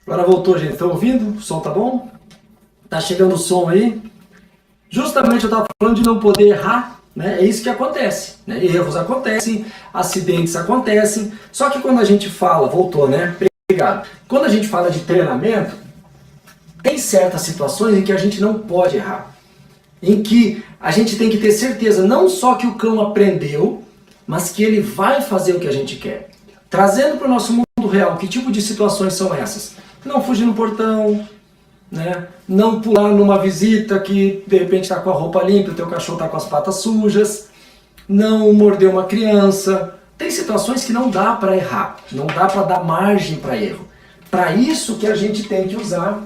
Agora voltou, gente. Estão ouvindo? O som tá bom? Tá chegando o som aí? Justamente eu estava falando de não poder errar, né? É isso que acontece, né? Erros acontecem, acidentes acontecem. Só que quando a gente fala, voltou, né? Obrigado. Quando a gente fala de treinamento, tem certas situações em que a gente não pode errar. Em que a gente tem que ter certeza não só que o cão aprendeu, mas que ele vai fazer o que a gente quer. Trazendo para o nosso mundo real, que tipo de situações são essas? Não fugir no portão, né? Não pular numa visita que de repente está com a roupa limpa, o teu cachorro está com as patas sujas, não morder uma criança. Tem situações que não dá para errar, não dá para dar margem para erro. Para isso que a gente tem que usar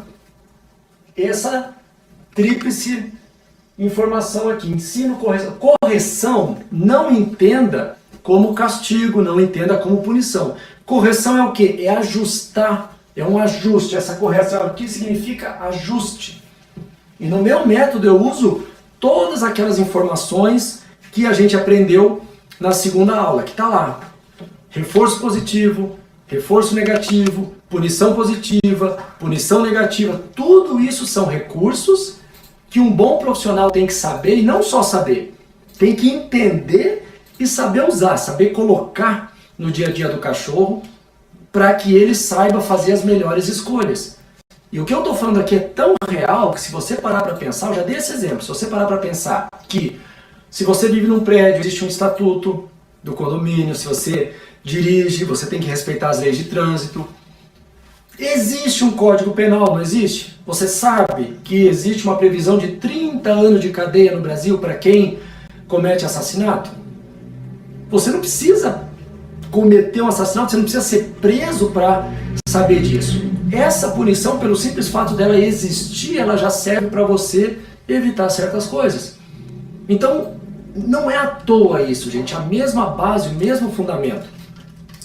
essa tríplice informação aqui, ensino, correção. Correção, não entenda como castigo, não entenda como punição. Correção é o quê? É ajustar, é um ajuste. Essa correção aqui significa ajuste. E no meu método eu uso todas aquelas informações que a gente aprendeu na segunda aula, que está lá. Reforço positivo, reforço negativo, punição positiva, punição negativa. Tudo isso são recursos que um bom profissional tem que saber, e não só saber, tem que entender e saber usar, saber colocar no dia a dia do cachorro para que ele saiba fazer as melhores escolhas. E o que eu estou falando aqui é tão real que se você parar para pensar, eu já dei esse exemplo, se você parar para pensar que se você vive num prédio, existe um estatuto do condomínio, se você dirige, você tem que respeitar as leis de trânsito. Existe um código penal, não existe? Você sabe que existe uma previsão de 30 anos de cadeia no Brasil para quem comete assassinato? Você não precisa cometer um assassinato, você não precisa ser preso para saber disso. Essa punição, pelo simples fato dela existir, ela já serve para você evitar certas coisas. Então, não é à toa isso, gente. A mesma base, o mesmo fundamento.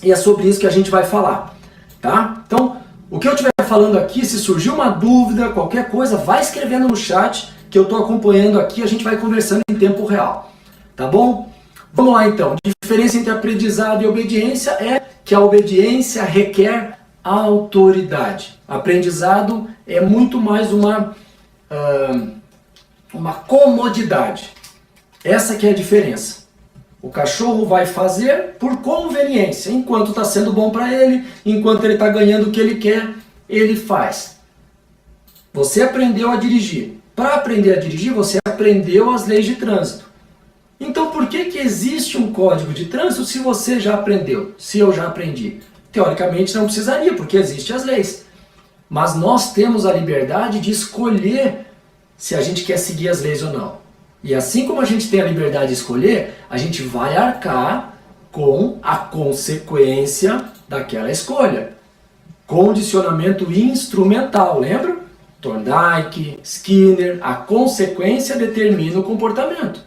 E é sobre isso que a gente vai falar, tá? Então, o que eu estiver falando aqui, se surgir uma dúvida, qualquer coisa, vai escrevendo no chat que eu estou acompanhando aqui, a gente vai conversando em tempo real, tá bom? Vamos lá então. A diferença entre aprendizado e obediência é que a obediência requer autoridade. Aprendizado é muito mais uma comodidade. Essa que é a diferença. O cachorro vai fazer por conveniência. Enquanto está sendo bom para ele, enquanto ele está ganhando o que ele quer, ele faz. Você aprendeu a dirigir. Para aprender a dirigir, você aprendeu as leis de trânsito. Então por que existe um código de trânsito se você já aprendeu? Se eu já aprendi? Teoricamente não precisaria, porque existem as leis. Mas nós temos a liberdade de escolher se a gente quer seguir as leis ou não. E assim como a gente tem a liberdade de escolher, a gente vai arcar com a consequência daquela escolha. Condicionamento instrumental, lembra? Thorndike, Skinner, a consequência determina o comportamento.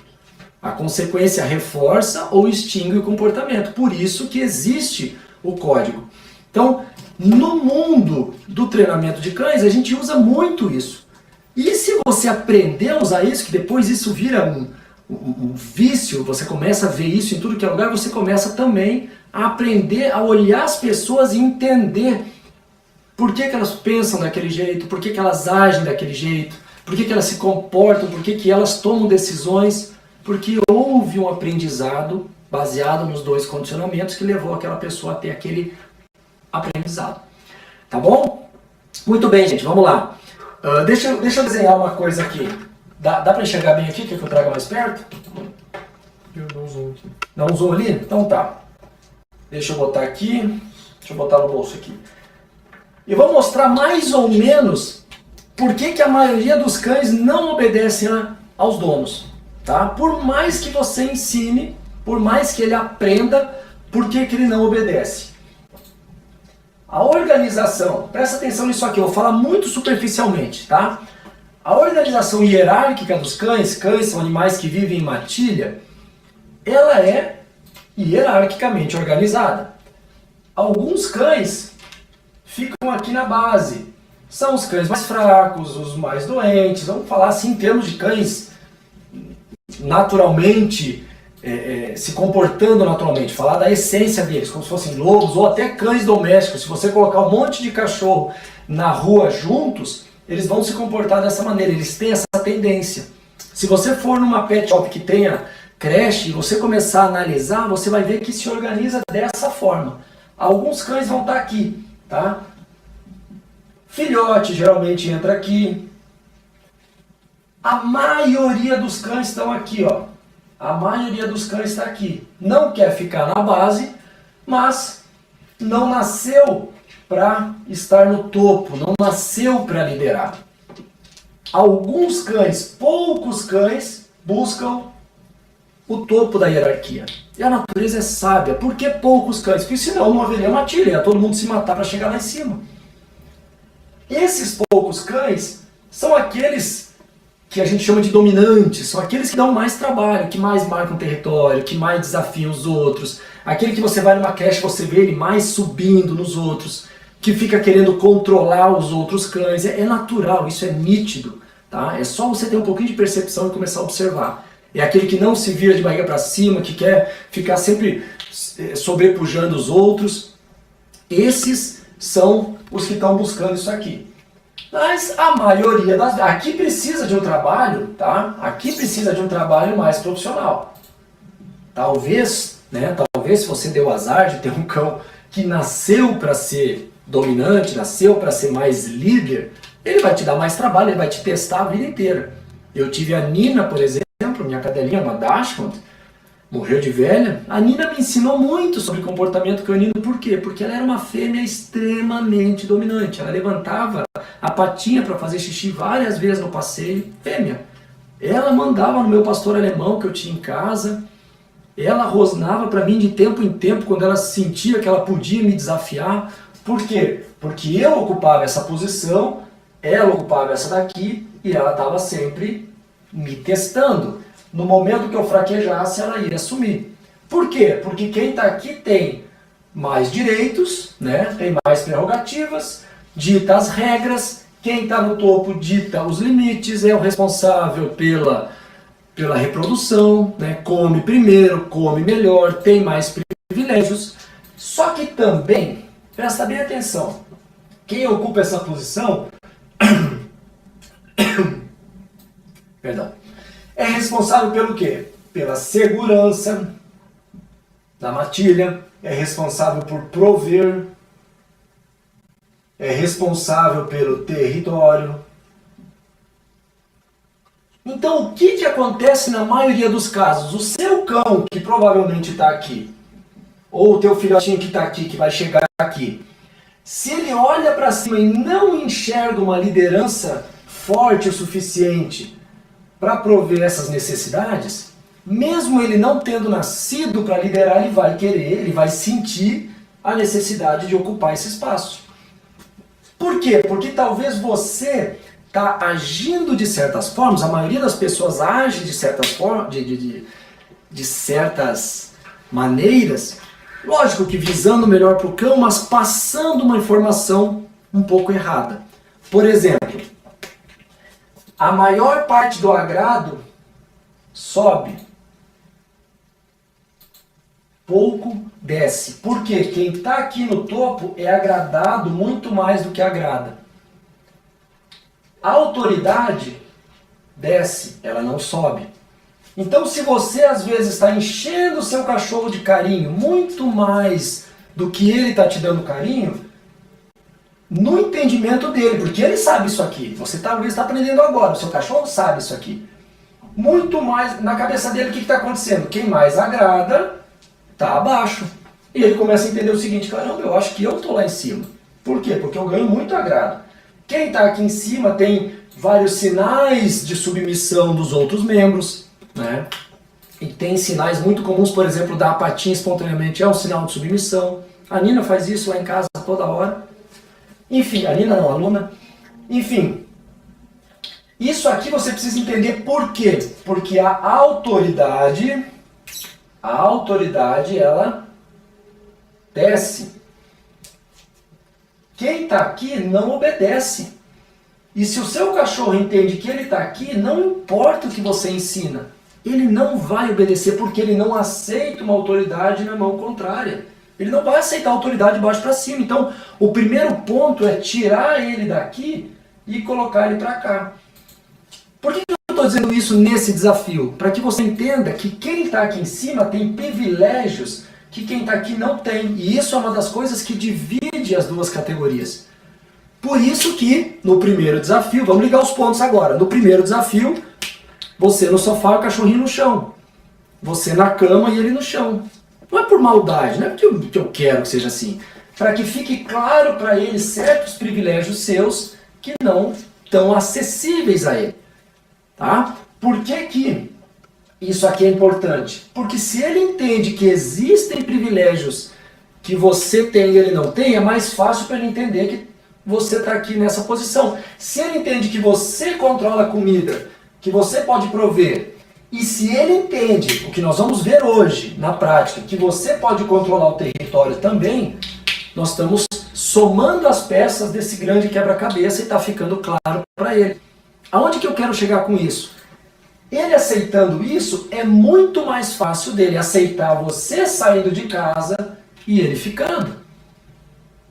A consequência reforça ou extingue o comportamento. Por isso que existe o código. Então, no mundo do treinamento de cães, a gente usa muito isso. E se você aprender a usar isso, que depois isso vira um vício, você começa a ver isso em tudo que é lugar, você começa também a aprender a olhar as pessoas e entender por que elas pensam daquele jeito, por que elas agem daquele jeito, por que elas se comportam, por que elas tomam decisões, porque houve um aprendizado baseado nos dois condicionamentos que levou aquela pessoa a ter aquele aprendizado. Tá bom? Muito bem, gente, vamos lá. Deixa eu desenhar uma coisa aqui. Dá para enxergar bem aqui? Quer que eu traga mais perto? Eu dou um zoom aqui. Dá um zoom ali? Então tá. Deixa eu botar aqui. Deixa eu botar no bolso aqui. E vou mostrar mais ou menos por que a maioria dos cães não obedecem aos donos. Tá? Por mais que você ensine, por mais que ele aprenda, por que ele não obedece? A organização, presta atenção nisso aqui, eu vou falar muito superficialmente, tá? A organização hierárquica dos cães, cães são animais que vivem em matilha, ela é hierarquicamente organizada. Alguns cães ficam aqui na base, são os cães mais fracos, os mais doentes, vamos falar assim em termos de cães naturalmente se comportando naturalmente, falar da essência deles, como se fossem lobos ou até cães domésticos. Se você colocar um monte de cachorro na rua juntos, eles vão se comportar dessa maneira, eles têm essa tendência. Se você for numa pet shop que tenha creche e você começar a analisar, você vai ver que se organiza dessa forma. Alguns cães vão estar aqui, tá? Filhote geralmente entra aqui. A maioria dos cães estão aqui, ó. A maioria dos cães está aqui. Não quer ficar na base, mas não nasceu para estar no topo, não nasceu para liderar. Alguns cães, poucos cães, buscam o topo da hierarquia. E a natureza é sábia. Por que poucos cães? Porque senão não haveria matilha, ia todo mundo se matar para chegar lá em cima. Esses poucos cães são aqueles que a gente chama de dominantes, são aqueles que dão mais trabalho, que mais marcam território, que mais desafiam os outros. Aquele que você vai numa creche, você vê ele mais subindo nos outros, que fica querendo controlar os outros cães. É natural, isso é nítido, tá? É só você ter um pouquinho de percepção e começar a observar. É aquele que não se vira de barriga para cima, que quer ficar sempre sobrepujando os outros. Esses são os que estão buscando isso aqui. Mas a maioria das... Aqui precisa de um trabalho, tá? Aqui precisa de um trabalho mais profissional. Talvez, né? Talvez se você deu azar de ter um cão que nasceu para ser dominante, nasceu para ser mais líder, ele vai te dar mais trabalho, ele vai te testar a vida inteira. Eu tive a Nina, por exemplo, minha cadelinha, uma Dachshund, morreu de velha. A Nina me ensinou muito sobre comportamento canino. Por quê? Porque ela era uma fêmea extremamente dominante. Ela levantava a patinha para fazer xixi várias vezes no passeio. Fêmea. Ela mandava no meu pastor alemão que eu tinha em casa. Ela rosnava para mim de tempo em tempo quando ela sentia que ela podia me desafiar. Por quê? Porque eu ocupava essa posição, ela ocupava essa daqui e ela estava sempre me testando. No momento que eu fraquejasse, ela ia assumir. Por quê? Porque quem está aqui tem mais direitos, né? Tem mais prerrogativas, dita as regras, quem está no topo dita os limites, é o responsável pela reprodução, né? Come primeiro, come melhor, tem mais privilégios. Só que também, presta bem atenção, quem ocupa essa posição perdão, é responsável pelo quê? Pela segurança da matilha, é responsável por prover, é responsável pelo território. Então, o que acontece na maioria dos casos? O seu cão, que provavelmente está aqui, ou o teu filhotinho que está aqui, que vai chegar aqui, se ele olha para cima e não enxerga uma liderança forte o suficiente para prover essas necessidades, mesmo ele não tendo nascido para liderar, ele vai querer, ele vai sentir a necessidade de ocupar esse espaço. Por quê? Porque talvez você está agindo de certas formas, a maioria das pessoas age de certas formas, de certas maneiras, lógico que visando o melhor para o cão, mas passando uma informação um pouco errada. Por exemplo, a maior parte do agrado sobe, pouco desce. Por quê? Quem está aqui no topo é agradado muito mais do que agrada. A autoridade desce, ela não sobe. Então, se você às vezes está enchendo o seu cachorro de carinho muito mais do que ele está te dando carinho, no entendimento dele, porque ele sabe isso aqui, você talvez está aprendendo agora, o seu cachorro sabe isso aqui. Muito mais, na cabeça dele, o que está acontecendo? Quem mais agrada, está abaixo. E ele começa a entender o seguinte, caramba, eu acho que eu estou lá em cima. Por quê? Porque eu ganho muito agrado. Quem está aqui em cima tem vários sinais de submissão dos outros membros, né? E tem sinais muito comuns, por exemplo, dar a patinha espontaneamente é um sinal de submissão. A Nina faz isso lá em casa toda hora. Enfim, a Nina não, a Luna. Enfim, isso aqui você precisa entender por quê. Porque a autoridade ela desce. Quem está aqui não obedece. E se o seu cachorro entende que ele está aqui, não importa o que você ensina. ele não vai obedecer porque ele não aceita uma autoridade na mão contrária. Ele não vai aceitar a autoridade de baixo para cima. Então, o primeiro ponto é tirar ele daqui e colocar ele para cá. Por que eu estou dizendo isso nesse desafio? Para que você entenda que quem está aqui em cima tem privilégios que quem está aqui não tem. E isso é uma das coisas que divide as duas categorias. Por isso que, no primeiro desafio, vamos ligar os pontos agora. No primeiro desafio, você no sofá, o cachorrinho no chão. Você na cama e ele no chão. Não é por maldade, não é porque eu quero que seja assim. Para que fique claro para ele certos privilégios seus que não estão acessíveis a ele. Tá? Por que que isso aqui é importante? Porque se ele entende que existem privilégios que você tem e ele não tem, é mais fácil para ele entender que você está aqui nessa posição. Se ele entende que você controla a comida, que você pode prover, e se ele entende, o que nós vamos ver hoje na prática, que você pode controlar o território também, nós estamos somando as peças desse grande quebra-cabeça e está ficando claro para ele. Aonde que eu quero chegar com isso? Ele aceitando isso, é muito mais fácil dele aceitar você saindo de casa e ele ficando.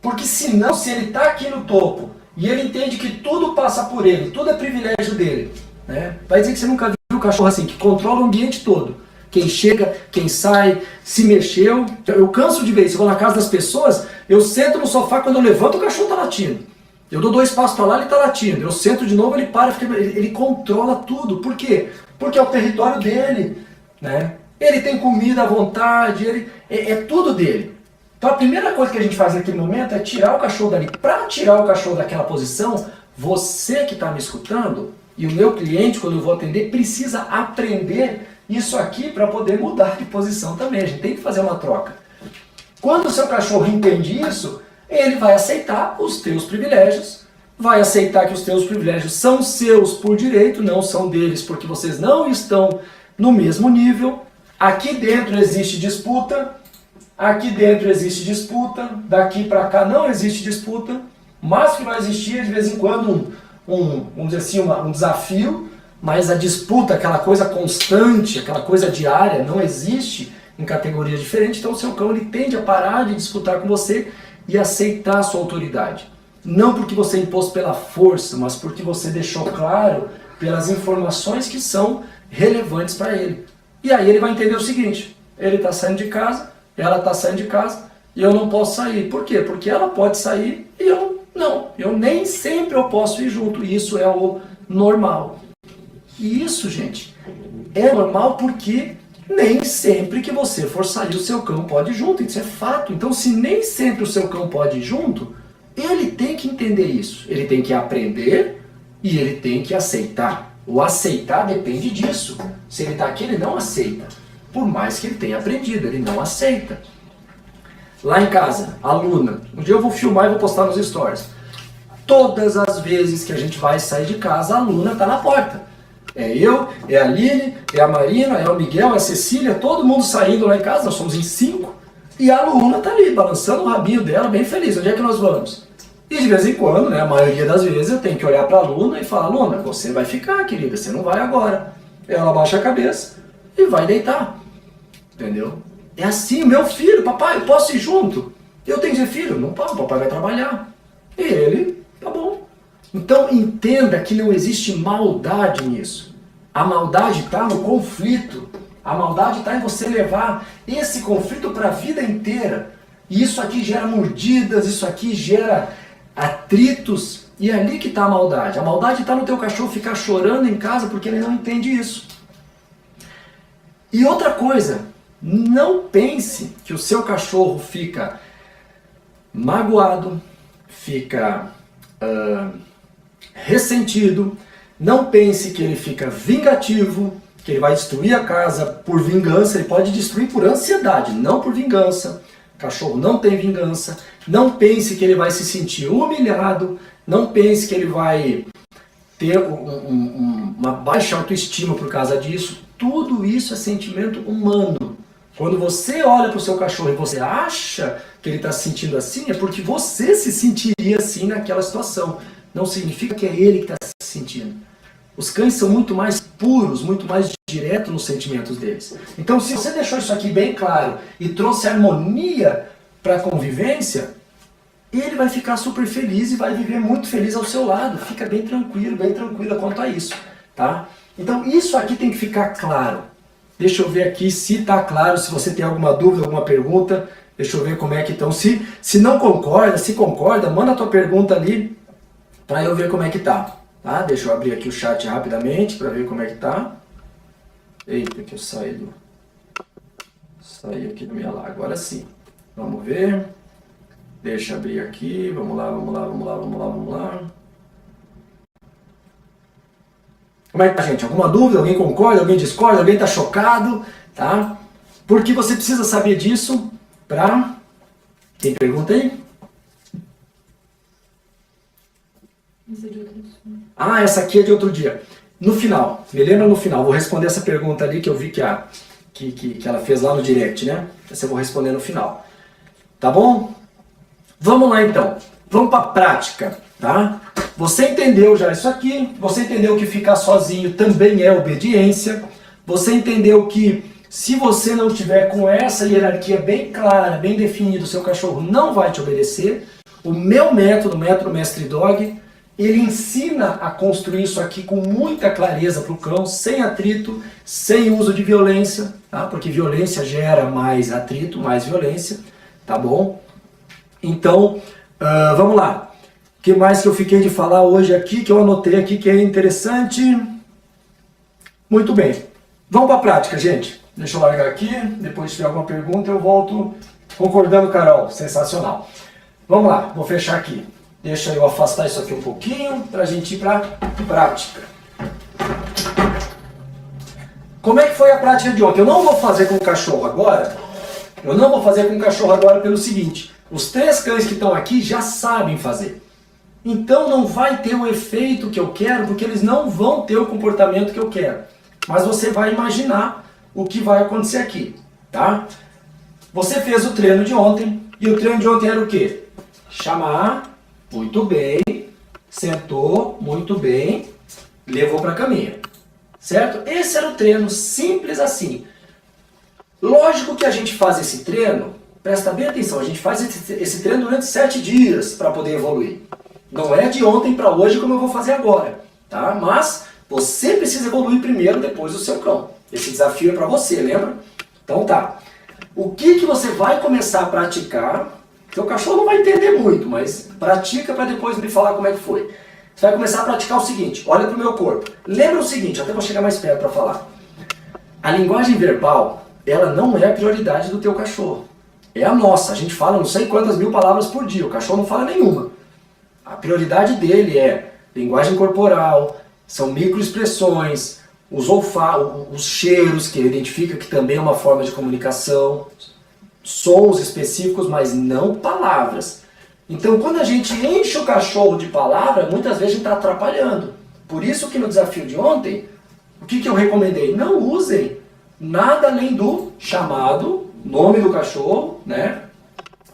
Porque senão, se ele está aqui no topo e ele entende que tudo passa por ele, tudo é privilégio dele, né? Vai dizer que você nunca viu um cachorro assim, que controla o ambiente todo. Quem chega, quem sai, se mexeu. Eu canso de ver isso. Eu vou na casa das pessoas, eu sento no sofá, quando eu levanto o cachorro está latindo. Eu dou 2 passos para lá, ele está latindo. Eu sento de novo, ele para, ele controla tudo. Por quê? Porque é o território dele, né? Ele tem comida à vontade, é tudo dele. Então a primeira coisa que a gente faz naquele momento é tirar o cachorro dali. Para tirar o cachorro daquela posição, você que está me escutando, e o meu cliente, quando eu vou atender, precisa aprender isso aqui para poder mudar de posição também. A gente tem que fazer uma troca. Quando o seu cachorro entende isso, ele vai aceitar os teus privilégios, vai aceitar que os teus privilégios são seus por direito, não são deles porque vocês não estão no mesmo nível. Aqui dentro existe disputa, aqui dentro existe disputa, daqui para cá não existe disputa, mas que vai existir de vez em quando vamos dizer assim, um desafio, mas a disputa, aquela coisa constante, aquela coisa diária, não existe em categorias diferentes. Então o seu cão ele tende a parar de disputar com você e aceitar a sua autoridade. Não porque você impôs pela força, mas porque você deixou claro pelas informações que são relevantes para ele. E aí ele vai entender o seguinte: ele está saindo de casa, ela está saindo de casa e eu não posso sair. Por quê? Porque ela pode sair e eu não. Eu nem sempre eu posso ir junto. E isso é o normal. E isso, gente, é normal porque nem sempre que você for sair o seu cão pode ir junto. Isso é fato. Então, se nem sempre o seu cão pode ir junto, ele tem que entender isso. Ele tem que aprender e ele tem que aceitar. O aceitar depende disso. Se ele está aqui, ele não aceita. Por mais que ele tenha aprendido, ele não aceita. Lá em casa, a Luna. Um dia eu vou filmar e vou postar nos stories. Todas as vezes que a gente vai sair de casa, a Luna está na porta. É eu, é a Lili, é a Marina, é o Miguel, é a Cecília, todo mundo saindo lá em casa, nós somos em 5. E a Luna está ali, balançando o rabinho dela, bem feliz. Onde é que nós vamos? E de vez em quando, né, a maioria das vezes, eu tenho que olhar para a Luna e falar: Luna, você vai ficar, querida, você não vai agora. Ela abaixa a cabeça e vai deitar. Entendeu? É assim, meu filho, papai, eu posso ir junto? Eu tenho que dizer: filho, não pode, papai vai trabalhar. E ele, tá bom. Então entenda que não existe maldade nisso. A maldade está no conflito. A maldade está em você levar esse conflito para a vida inteira. E isso aqui gera mordidas, isso aqui gera atritos. E é ali que está a maldade. A maldade está no teu cachorro ficar chorando em casa porque ele não entende isso. E outra coisa, não pense que o seu cachorro fica magoado, fica ressentido. Não pense que ele fica vingativo, que ele vai destruir a casa por vingança. Ele pode destruir por ansiedade, não por vingança. O cachorro não tem vingança. Não pense que ele vai se sentir humilhado. Não pense que ele vai ter uma baixa autoestima por causa disso. Tudo isso é sentimento humano. Quando você olha para o seu cachorro e você acha que ele está se sentindo assim, é porque você se sentiria assim naquela situação. Não significa que é ele que está se sentindo. Os cães são muito mais puros, muito mais direto nos sentimentos deles. Então, se você deixou isso aqui bem claro e trouxe harmonia para a convivência, ele vai ficar super feliz e vai viver muito feliz ao seu lado. Fica bem tranquila quanto a isso, tá? Então, isso aqui tem que ficar claro. Deixa eu ver aqui se está claro, se você tem alguma dúvida, alguma pergunta. Deixa eu ver como é que estão. Se não concorda, se concorda, manda a tua pergunta ali para eu ver como é que tá. Tá? Deixa eu abrir aqui o chat rapidamente para ver como é que tá. Eita, que eu saí aqui do minha lá. Agora sim. Vamos ver. Deixa eu abrir aqui. Vamos lá. Como é que tá, gente? Alguma dúvida? Alguém concorda? Alguém discorda? Alguém tá chocado? Tá? Porque você precisa saber disso pra... Tem pergunta aí? Ah, essa aqui é de outro dia. No final, me lembra no final, vou responder essa pergunta ali que eu vi que ela fez lá no direct, né? Essa eu vou responder no final. Tá bom? Vamos lá então. Vamos para a prática, tá? Você entendeu já isso aqui, você entendeu que ficar sozinho também é obediência, você entendeu que se você não tiver com essa hierarquia bem clara, bem definida, o seu cachorro não vai te obedecer. O meu método, o método Mestre Dog, ele ensina a construir isso aqui com muita clareza para o cão, sem atrito, sem uso de violência, tá? Porque violência gera mais atrito, mais violência, tá bom? Então, vamos lá. O que mais que eu fiquei de falar hoje aqui, que eu anotei aqui que é interessante? Muito bem. Vamos para a prática, gente. Deixa eu largar aqui, depois se tiver alguma pergunta eu volto concordando, Carol. Sensacional. Vamos lá, vou fechar aqui. Deixa eu afastar isso aqui um pouquinho para a gente ir para a prática. Como é que foi a prática de ontem? Eu não vou fazer com o cachorro agora. Pelo seguinte. Os 3 cães que estão aqui já sabem fazer. Então não vai ter o efeito que eu quero, porque eles não vão ter o comportamento que eu quero. Mas você vai imaginar o que vai acontecer aqui, tá? Você fez o treino de ontem, e o treino de ontem era o quê? Chamar, muito bem, sentou, muito bem, levou para a caminha, certo? Esse era o treino, simples assim. Lógico que a gente faz esse treino, presta bem atenção, a gente faz esse treino durante 7 dias para poder evoluir. Não é de ontem para hoje como eu vou fazer agora, tá? Mas você precisa evoluir primeiro, depois o seu cão. Esse desafio é para você, lembra? Então tá. O que você vai começar a praticar? Seu cachorro não vai entender muito, mas pratica para depois me falar como é que foi. Você vai começar a praticar o seguinte, olha para o meu corpo. Lembra o seguinte, até vou chegar mais perto para falar. A linguagem verbal, ela não é a prioridade do teu cachorro. É a nossa. A gente fala não sei quantas mil palavras por dia, o cachorro não fala nenhuma. A prioridade dele é linguagem corporal, são microexpressões, os cheiros, que ele identifica que também é uma forma de comunicação, sons específicos, mas não palavras. Então, quando a gente enche o cachorro de palavra, muitas vezes a gente está atrapalhando. Por isso que no desafio de ontem, o que eu recomendei? Não usem nada além do chamado, nome do cachorro, né?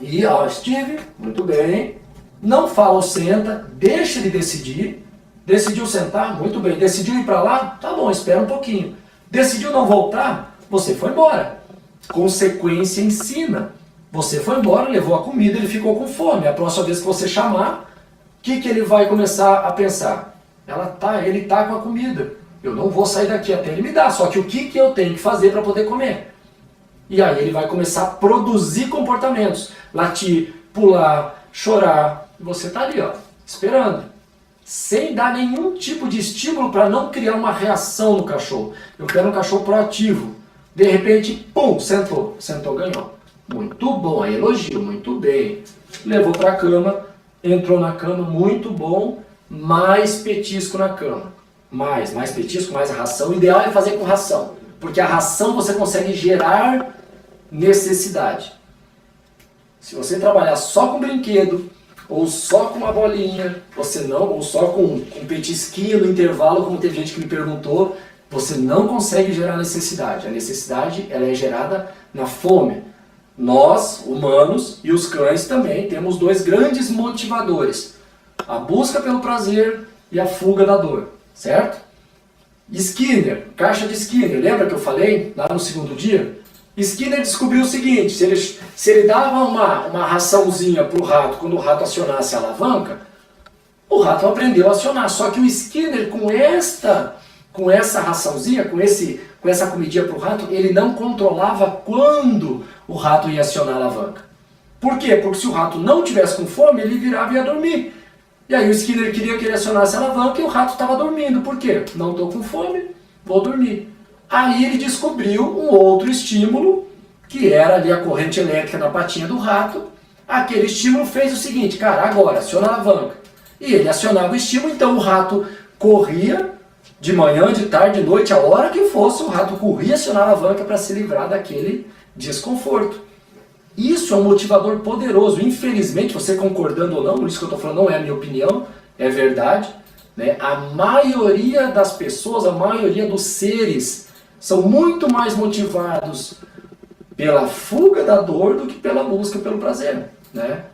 E, Steve, muito bem. Não fala ou senta, deixa ele decidir. Decidiu sentar? Muito bem. Decidiu ir para lá? Tá bom, espera um pouquinho. Decidiu não voltar? Você foi embora. Consequência ensina. Você foi embora, levou a comida, ele ficou com fome. A próxima vez que você chamar, o que ele vai começar a pensar? Ele tá com a comida. Eu não vou sair daqui até ele me dar. Só que o que eu tenho que fazer para poder comer? E aí ele vai começar a produzir comportamentos. Latir, pular, chorar. E você tá ali, ó, esperando. Sem dar nenhum tipo de estímulo para não criar uma reação no cachorro. Eu quero um cachorro proativo. De repente, pum, sentou. Sentou, ganhou. Muito bom, aí elogio, muito bem. Levou para a cama, entrou na cama, muito bom. Mais petisco na cama. Mais petisco, mais a ração. O ideal é fazer com ração. Porque a ração você consegue gerar necessidade. Se você trabalhar só com brinquedo, ou só com uma bolinha, ou só com um petisquinho no intervalo, como teve gente que me perguntou, você não consegue gerar necessidade. A necessidade ela é gerada na fome. Nós, humanos, e os cães também temos 2 grandes motivadores. A busca pelo prazer e a fuga da dor, certo? Skinner, caixa de Skinner, lembra que eu falei lá no segundo dia? Skinner descobriu o seguinte, se ele dava uma raçãozinha para o rato quando o rato acionasse a alavanca, o rato aprendeu a acionar. Só que o Skinner, com essa raçãozinha, com essa comidinha para o rato, ele não controlava quando o rato ia acionar a alavanca. Por quê? Porque se o rato não tivesse com fome, ele virava e ia dormir. E aí o Skinner queria que ele acionasse a alavanca e o rato estava dormindo. Por quê? Não estou com fome, vou dormir. Aí ele descobriu um outro estímulo, que era ali a corrente elétrica na patinha do rato. Aquele estímulo fez o seguinte, cara, agora aciona a alavanca. E ele acionava o estímulo, então o rato corria de manhã, de tarde, de noite, a hora que fosse, o rato corria acionar a alavanca para se livrar daquele desconforto. Isso é um motivador poderoso. Infelizmente, você concordando ou não, isso que eu estou falando não é a minha opinião, é verdade, né? A maioria das pessoas, a maioria dos seres são muito mais motivados pela fuga da dor do que pela busca pelo prazer, né?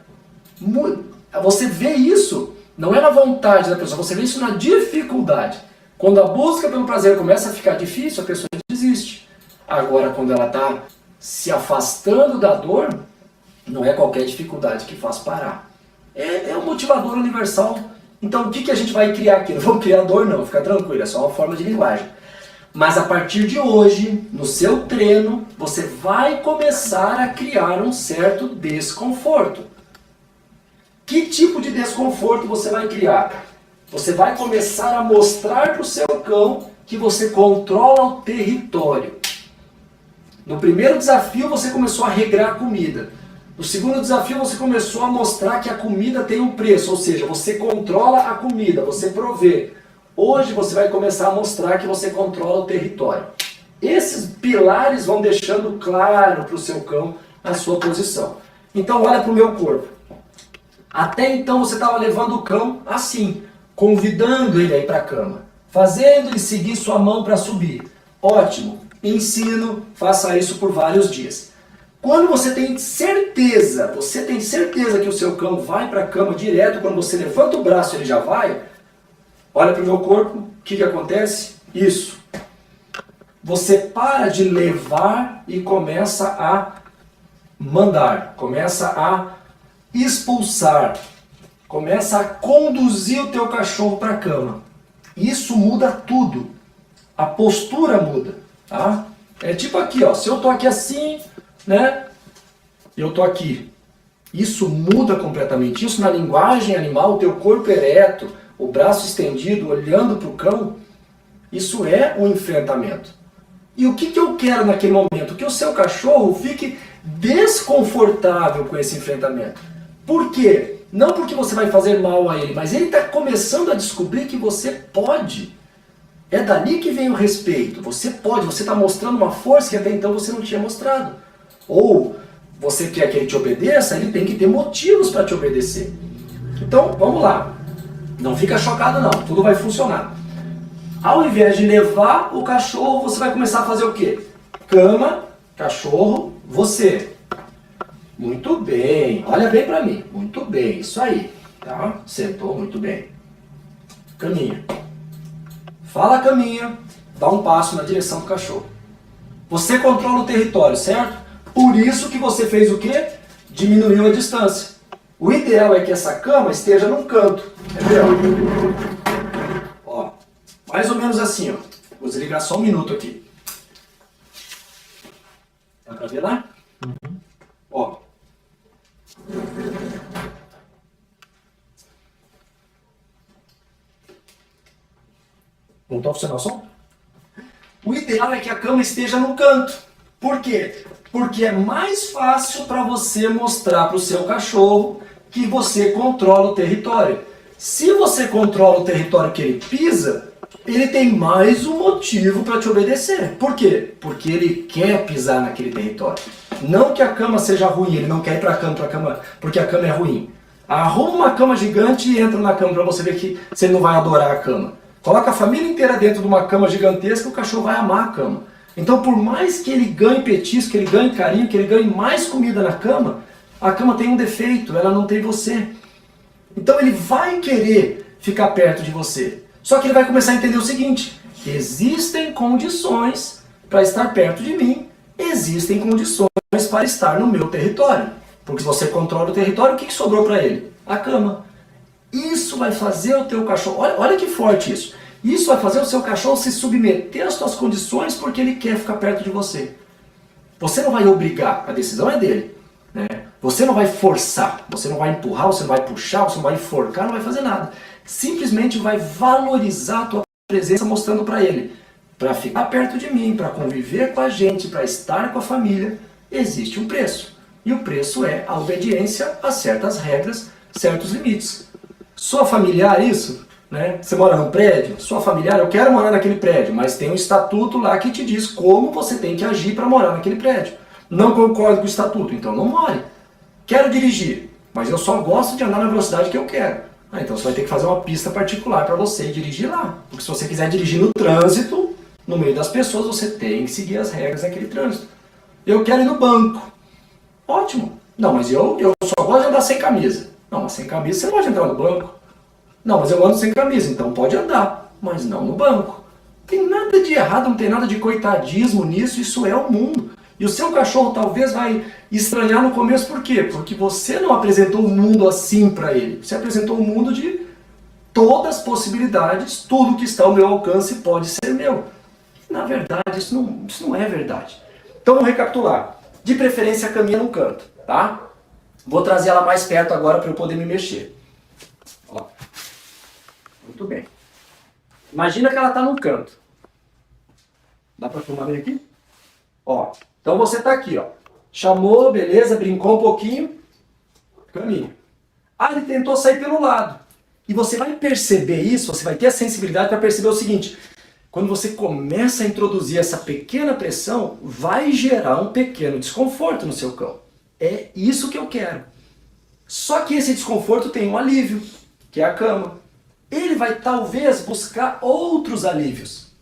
Você vê isso, não é na vontade da pessoa, você vê isso na dificuldade. Quando a busca pelo prazer começa a ficar difícil, a pessoa desiste. Agora, quando ela está se afastando da dor, não é qualquer dificuldade que faz parar. É um motivador universal. Então, o que a gente vai criar aqui? Não vamos criar dor não, fica tranquilo, é só uma forma de linguagem. Mas a partir de hoje, no seu treino, você vai começar a criar um certo desconforto. Que tipo de desconforto você vai criar? Você vai começar a mostrar para o seu cão que você controla o território. No primeiro desafio você começou a regrar a comida. No segundo desafio você começou a mostrar que a comida tem um preço, ou seja, você controla a comida, você provê. Hoje você vai começar a mostrar que você controla o território. Esses pilares vão deixando claro para o seu cão a sua posição. Então olha para o meu corpo. Até então você estava levando o cão assim, convidando ele a ir para a cama, fazendo ele seguir sua mão para subir. Ótimo, ensino, faça isso por vários dias. Quando você tem certeza que o seu cão vai para a cama direto, quando você levanta o braço ele já vai, olha para o meu corpo, o que acontece? Isso. Você para de levar e começa a mandar, começa a expulsar, começa a conduzir o teu cachorro para a cama. Isso muda tudo. A postura muda, tá? É tipo aqui, ó, se eu tô aqui assim, né? Eu tô aqui. Isso muda completamente. Isso na linguagem animal, o teu corpo ereto, o braço estendido, olhando para o cão, isso é um enfrentamento. E o que eu quero naquele momento? Que o seu cachorro fique desconfortável com esse enfrentamento. Por quê? Não porque você vai fazer mal a ele, mas ele está começando a descobrir que você pode. É dali que vem o respeito. Você pode, você está mostrando uma força que até então você não tinha mostrado. Ou você quer que ele te obedeça, ele tem que ter motivos para te obedecer. Então, vamos lá. Não fica chocado não, tudo vai funcionar. Ao invés de levar o cachorro, você vai começar a fazer o quê? Cama, cachorro, você. Muito bem, olha bem para mim. Muito bem, isso aí. Tá? Sentou muito bem. Caminha. Fala caminha, dá um passo na direção do cachorro. Você controla o território, certo? Por isso que você fez o quê? Diminuiu a distância. O ideal é que essa cama esteja num canto. Entendeu? Ó, mais ou menos assim, ó. Vou desligar só um minuto aqui. Dá pra ver lá? Uhum. Ó. Voltou a funcionar o som? O ideal é que a cama esteja no canto. Por quê? Porque é mais fácil para você mostrar para o seu cachorro que você controla o território. Se você controla o território que ele pisa, ele tem mais um motivo para te obedecer. Por quê? Porque ele quer pisar naquele território. Não que a cama seja ruim, ele não quer ir para a cama porque a cama é ruim. Arruma uma cama gigante e entra na cama para você ver que você não vai adorar a cama. Coloca a família inteira dentro de uma cama gigantesca, o cachorro vai amar a cama. Então, por mais que ele ganhe petisco, que ele ganhe carinho, que ele ganhe mais comida na cama, a cama tem um defeito, ela não tem você. Então ele vai querer ficar perto de você. Só que ele vai começar a entender o seguinte, Existem condições para estar perto de mim, existem condições para estar no meu território. Porque se você controla o território, o que sobrou para ele? A cama. Isso vai fazer o teu cachorro, olha que forte isso. Isso vai fazer o seu cachorro se submeter às suas condições porque ele quer ficar perto de você. Você não vai obrigar, a decisão é dele. Né? Você não vai forçar, você não vai empurrar, você não vai puxar, você não vai enforcar, não vai fazer nada. Simplesmente vai valorizar a tua presença mostrando para ele. Para ficar perto de mim, para conviver com a gente, para estar com a família, existe um preço. E o preço é a obediência a certas regras, certos limites. Sua familiar isso? Né? Você mora num prédio? Sua familiar, eu quero morar naquele prédio, mas tem um estatuto lá que te diz como você tem que agir para morar naquele prédio. Não concordo com o estatuto, então não more. Quero dirigir, mas eu só gosto de andar na velocidade que eu quero. Então você vai ter que fazer uma pista particular para você dirigir lá. Porque se você quiser dirigir no trânsito, no meio das pessoas, você tem que seguir as regras daquele trânsito. Eu quero ir no banco. Ótimo. Não, mas eu só gosto de andar sem camisa. Não, mas sem camisa você não pode entrar no banco. Não, mas eu ando sem camisa, então pode andar, mas não no banco. Não tem nada de errado, não tem nada de coitadismo nisso, isso é o mundo. E o seu cachorro talvez vai estranhar no começo, por quê? Porque você não apresentou o mundo assim para ele. Você apresentou o mundo de todas as possibilidades, tudo que está ao meu alcance pode ser meu. Na verdade, isso não é verdade. Então vamos recapitular. De preferência, caminha num canto, tá? Vou trazer ela mais perto agora para eu poder me mexer. Ó. Muito bem. Imagina que ela está num canto. Dá para filmar bem aqui? Ó. Então você está aqui, ó. Chamou, beleza, brincou um pouquinho. Caminha. Ah, ele tentou sair pelo lado. E você vai perceber isso, você vai ter a sensibilidade para perceber o seguinte. Quando você começa a introduzir essa pequena pressão, vai gerar um pequeno desconforto no seu cão. É isso que eu quero. Só que esse desconforto tem um alívio, que é a cama. Ele vai talvez buscar outros alívios.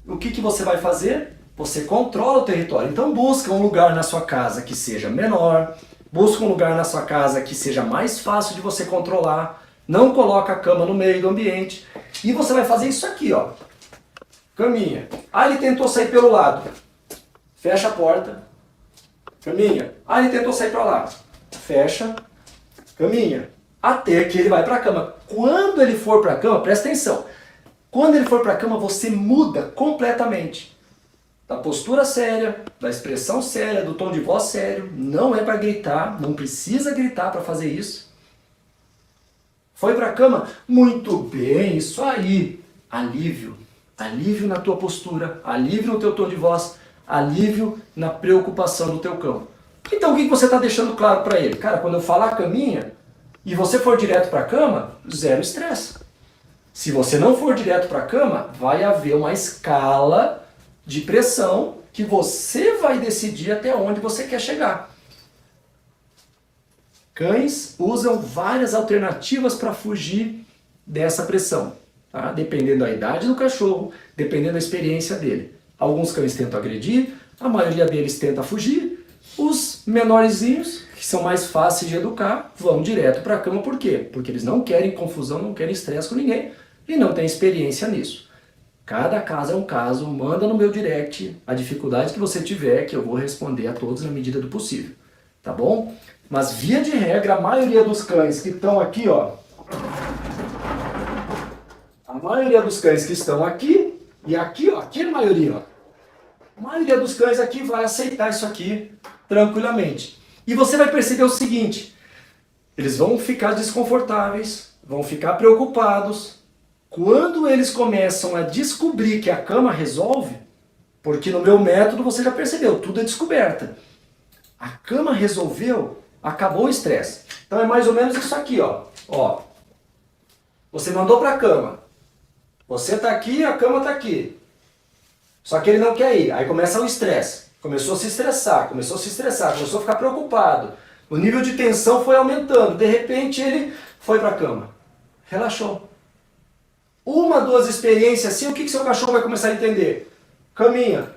O que você vai fazer? Você controla o território. Então busca um lugar na sua casa que seja menor, busca um lugar na sua casa que seja mais fácil de você controlar, não coloca a cama no meio do ambiente. E você vai fazer isso aqui, ó. Caminha. Ah, ele tentou sair pelo lado. Fecha a porta. Caminha. Ah, ele tentou sair para lá. Fecha. Caminha. Até que ele vai para a cama. Quando ele for para a cama, presta atenção. Quando ele for para a cama, você muda completamente. Da postura séria, da expressão séria, do tom de voz sério. Não é para gritar, não precisa gritar para fazer isso. Foi para a cama? Muito bem, isso aí. Alívio. Alívio na tua postura, alívio no teu tom de voz, alívio na preocupação do teu cão. Então o que você está deixando claro para ele? Cara, quando eu falar caminha e você for direto para a cama, zero estresse. Se você não for direto para a cama, vai haver uma escala de pressão que você vai decidir até onde você quer chegar. Cães usam várias alternativas para fugir dessa pressão, tá? Dependendo da idade do cachorro, dependendo da experiência dele. Alguns cães tentam agredir, a maioria deles tenta fugir. Os menorzinhos, que são mais fáceis de educar, vão direto para a cama. Por quê? Porque eles não querem confusão, não querem estresse com ninguém e não têm experiência nisso. Cada caso é um caso, manda no meu direct a dificuldade que você tiver, que eu vou responder a todos na medida do possível. Tá bom? Mas via de regra, a maioria dos cães que estão aqui, ó. A maioria dos cães que estão aqui e aqui, ó, aqui é a maioria, ó. A maioria dos cães aqui vai aceitar isso aqui tranquilamente. E você vai perceber o seguinte, eles vão ficar desconfortáveis, vão ficar preocupados. Quando eles começam a descobrir que a cama resolve, porque no meu método você já percebeu, tudo é descoberta. A cama resolveu, acabou o estresse. Então é mais ou menos isso aqui, ó. Ó. Você mandou para a cama. Você está aqui, a cama está aqui. Só que ele não quer ir. Aí começa o estresse. Começou a se estressar, começou a ficar preocupado. O nível de tensão foi aumentando. De repente ele foi para a cama. Relaxou. Uma, duas experiências assim, o que seu cachorro vai começar a entender? Caminha.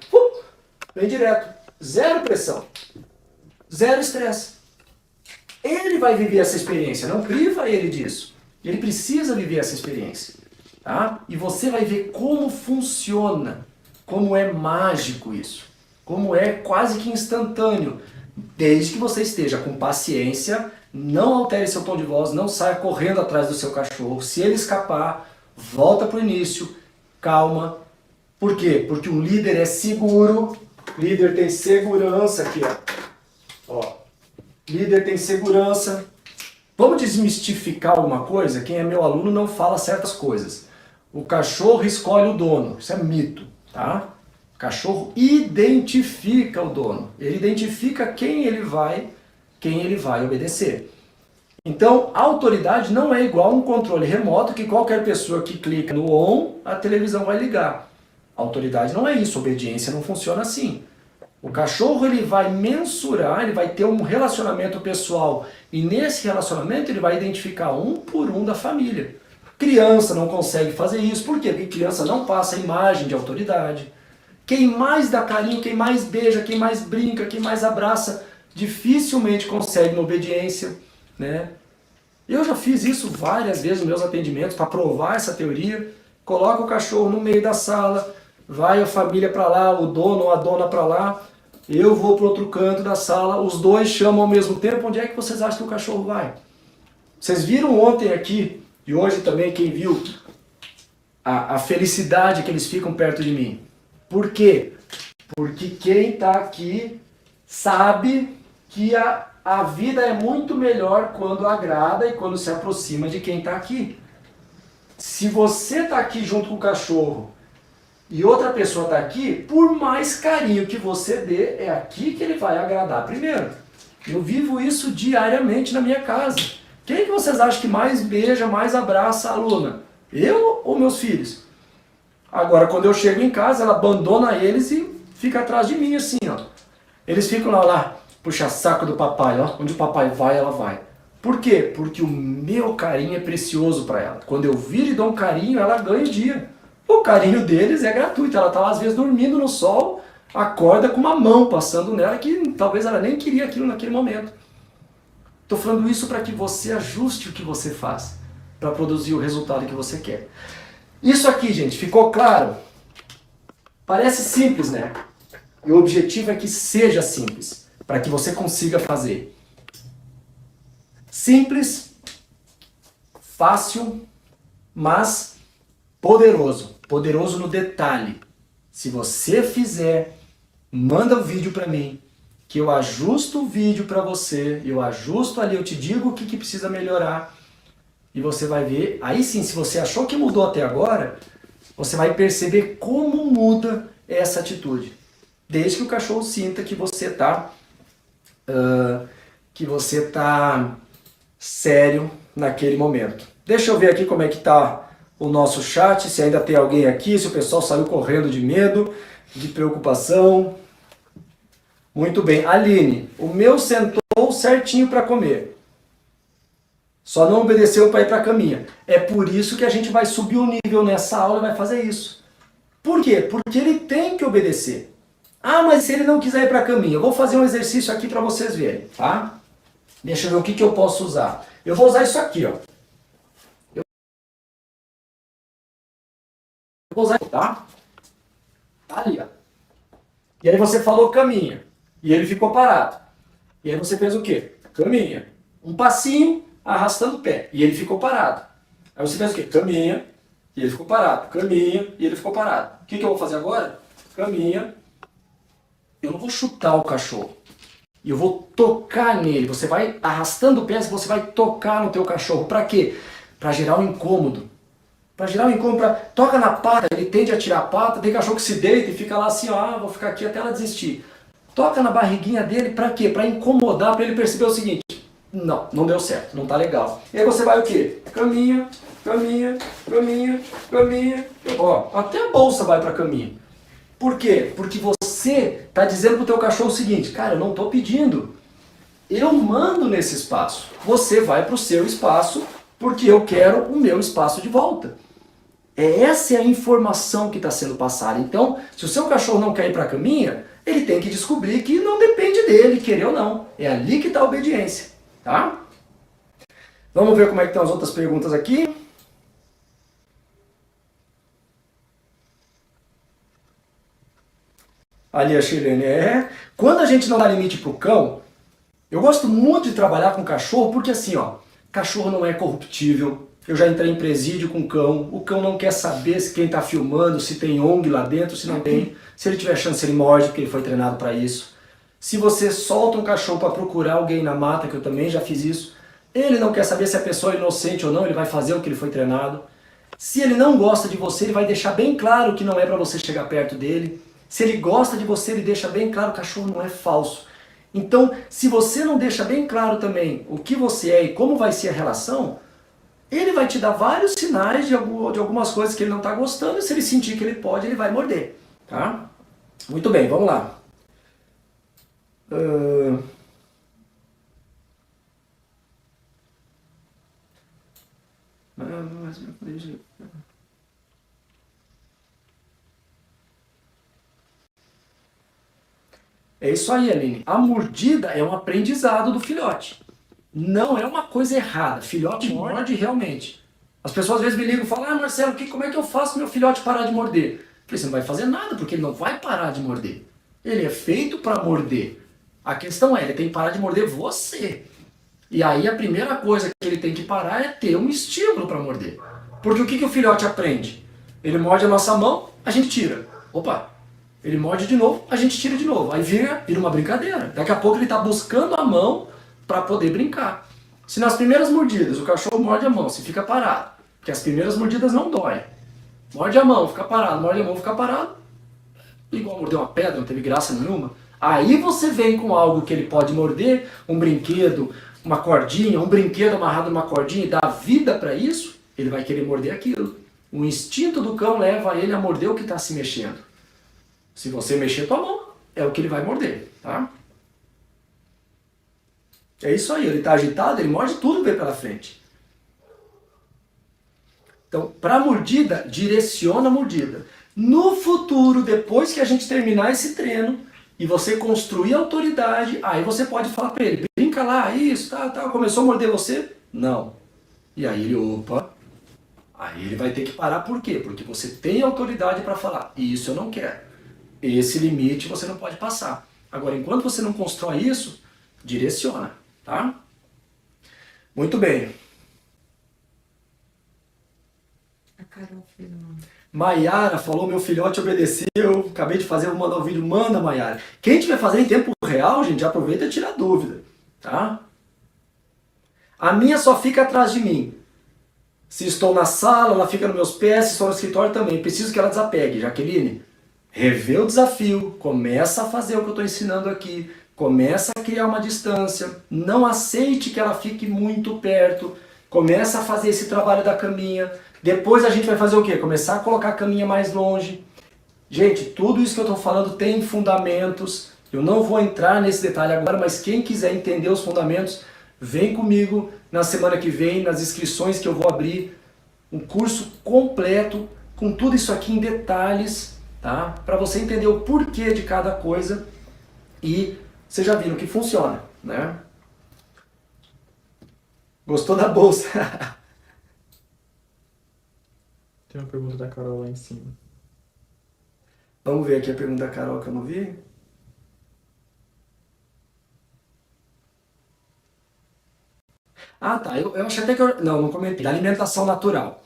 Vem direto. Zero pressão. Zero estresse. Ele vai viver essa experiência. Não priva ele disso. Ele precisa viver essa experiência. tá? E você vai ver como funciona, como é mágico isso, como é quase que instantâneo, desde que você esteja com paciência, não altere seu tom de voz, não saia correndo atrás do seu cachorro. Se ele escapar, volta para o início, calma. Por quê? Porque o líder é seguro, líder tem segurança aqui, ó. Líder tem segurança. Vamos desmistificar alguma coisa? Quem é meu aluno não fala certas coisas. O cachorro escolhe o dono, isso é mito, tá? O cachorro identifica o dono, ele identifica quem ele vai obedecer. Então, a autoridade não é igual a um controle remoto que qualquer pessoa que clica no on, a televisão vai ligar. A autoridade não é isso, a obediência não funciona assim. O cachorro ele vai mensurar, ele vai ter um relacionamento pessoal e nesse relacionamento ele vai identificar um por um da família. Criança não consegue fazer isso, por quê? Porque criança não passa a imagem de autoridade. Quem mais dá carinho, quem mais beija, quem mais brinca, quem mais abraça, dificilmente consegue uma obediência, né? Eu já fiz isso várias vezes nos meus atendimentos para provar essa teoria. Coloca o cachorro no meio da sala, vai a família para lá, o dono ou a dona para lá, eu vou para outro canto da sala, os dois chamam ao mesmo tempo, onde é que vocês acham que o cachorro vai? Vocês viram ontem aqui, e hoje também quem viu, a felicidade que eles ficam perto de mim. Por quê? Porque quem está aqui sabe que a vida é muito melhor quando agrada e quando se aproxima de quem está aqui. Se você está aqui junto com o cachorro e outra pessoa está aqui, por mais carinho que você dê, é aqui que ele vai agradar primeiro. Eu vivo isso diariamente na minha casa. Quem que vocês acham que mais beija, mais abraça a aluna? Eu ou meus filhos? Agora, quando eu chego em casa, ela abandona eles e fica atrás de mim assim, ó. Eles ficam lá, puxa saco do papai, ó. Onde o papai vai, ela vai. Por quê? Porque o meu carinho é precioso para ela. Quando eu viro e dou um carinho, ela ganha o dia. O carinho deles é gratuito. Ela está lá, às vezes, dormindo no sol, acorda com uma mão passando nela que talvez ela nem queria aquilo naquele momento. Estou falando isso para que você ajuste o que você faz para produzir o resultado que você quer. Isso aqui, gente, ficou claro? Parece simples, né? E o objetivo é que seja simples, para que você consiga fazer. Simples, fácil, mas poderoso. Poderoso no detalhe. Se você fizer, manda o vídeo para mim, que eu ajusto o vídeo para você, eu ajusto ali, eu te digo o que precisa melhorar, e você vai ver, aí sim, se você achou que mudou até agora, você vai perceber como muda essa atitude. Desde que o cachorro sinta que você está sério naquele momento. Deixa eu ver aqui como é que está o nosso chat, se ainda tem alguém aqui, se o pessoal saiu correndo de medo, de preocupação. Muito bem. Aline, o meu sentou certinho para comer. Só não obedeceu para ir para a caminha. É por isso que a gente vai subir o nível nessa aula e vai fazer isso. Por quê? Porque ele tem que obedecer. Ah, mas se ele não quiser ir para a caminha, eu vou fazer um exercício aqui para vocês verem, tá? Deixa eu ver o que eu posso usar. Eu vou usar isso aqui, ó. Eu vou usar, tá? Tá ali, ó. E aí você falou caminha. E ele ficou parado. E aí você fez o quê? Caminha. Um passinho, arrastando o pé. E ele ficou parado. Aí você fez o quê? Caminha. E ele ficou parado. Caminha. E ele ficou parado. O que eu vou fazer agora? Caminha. Eu não vou chutar o cachorro. E eu vou tocar nele. Você vai arrastando o pé, você vai tocar no teu cachorro. Para quê? Para gerar um incômodo. Para gerar um incômodo. Toca na pata, ele tende a tirar a pata. Tem cachorro que se deita e fica lá assim, ó, vou ficar aqui até ela desistir. Toca na barriguinha dele, para quê? Para incomodar, para ele perceber o seguinte. Não, não deu certo, não tá legal. E aí você vai o quê? Caminha, caminha, caminha, caminha. Ó, até a bolsa vai para caminho. Por quê? Porque você está dizendo pro teu cachorro o seguinte, cara, eu não estou pedindo. Eu mando nesse espaço. Você vai para o seu espaço porque eu quero o meu espaço de volta. Essa é a informação que está sendo passada. Então, se o seu cachorro não quer ir para a caminha, ele tem que descobrir que não depende dele, querer ou não. É ali que está a obediência. Tá? Vamos ver como é que estão as outras perguntas aqui. Ali a Shirlene, quando a gente não dá limite pro cão, eu gosto muito de trabalhar com cachorro, porque assim, ó, cachorro não é corruptível. Eu já entrei em presídio com o cão não quer saber se quem tá filmando, se tem ONG lá dentro, se não tem. Se ele tiver chance, ele morde, porque ele foi treinado para isso. Se você solta um cachorro para procurar alguém na mata, que eu também já fiz isso, ele não quer saber se a pessoa é inocente ou não, ele vai fazer o que ele foi treinado. Se ele não gosta de você, ele vai deixar bem claro que não é para você chegar perto dele. Se ele gosta de você, ele deixa bem claro que o cachorro não é falso. Então, se você não deixa bem claro também o que você é e como vai ser a relação, ele vai te dar vários sinais de algumas coisas que ele não está gostando, e se ele sentir que ele pode, ele vai morder. Tá? Muito bem, vamos lá. É isso aí, Aline. A mordida é um aprendizado do filhote. Não é uma coisa errada. Filhote morde realmente. As pessoas às vezes me ligam e falam, Marcelo, como é que eu faço meu filhote parar de morder? Eu falei, você não vai fazer nada, porque ele não vai parar de morder. Ele é feito para morder. A questão é, ele tem que parar de morder você. E aí a primeira coisa que ele tem que parar é ter um estímulo para morder. Porque o que o filhote aprende? Ele morde a nossa mão, a gente tira. Opa! Ele morde de novo, a gente tira de novo. Aí vira uma brincadeira. Daqui a pouco ele está buscando a mão para poder brincar. Se nas primeiras mordidas o cachorro morde a mão, se fica parado, porque as primeiras mordidas não doem. Morde a mão, fica parado, morde a mão, fica parado. Igual morder uma pedra, não teve graça nenhuma. Aí você vem com algo que ele pode morder, um brinquedo, uma cordinha, um brinquedo amarrado numa cordinha e dá vida para isso, ele vai querer morder aquilo. O instinto do cão leva ele a morder o que está se mexendo. Se você mexer tua mão, é o que ele vai morder, tá? É isso aí, ele está agitado, ele morde tudo que vem pela frente. Então, para mordida, direciona a mordida. No futuro, depois que a gente terminar esse treino e você construir a autoridade, aí você pode falar para ele, brinca lá, isso, tá, começou a morder você? Não. E aí ele, opa, aí ele vai ter que parar, por quê? Porque você tem autoridade para falar, isso eu não quero. Esse limite você não pode passar. Agora, enquanto você não constrói isso, direciona, tá? Muito bem. A Carol fez uma... Maiara falou, meu filhote obedeceu, acabei de fazer, vou mandar um vídeo, manda Maiara. Quem tiver fazendo em tempo real, gente, aproveita e tira dúvida, tá? A minha só fica atrás de mim. Se estou na sala, ela fica nos meus pés, se estou no escritório também. Preciso que ela desapegue. Jaqueline, revê o desafio, começa a fazer o que eu estou ensinando aqui, começa a criar uma distância, não aceite que ela fique muito perto, começa a fazer esse trabalho da caminha. Depois a gente vai fazer o quê? Começar a colocar a caminha mais longe. Gente, tudo isso que eu estou falando tem fundamentos. Eu não vou entrar nesse detalhe agora, mas quem quiser entender os fundamentos, vem comigo na semana que vem, nas inscrições que eu vou abrir, um curso completo, com tudo isso aqui em detalhes, tá? Para você entender o porquê de cada coisa e vocês já viram que funciona, né? Gostou da bolsa? Tem uma pergunta da Carol lá em cima. Vamos ver aqui a pergunta da Carol que eu não vi. Ah, tá. Eu achei até que eu... Não comentei. Da alimentação natural.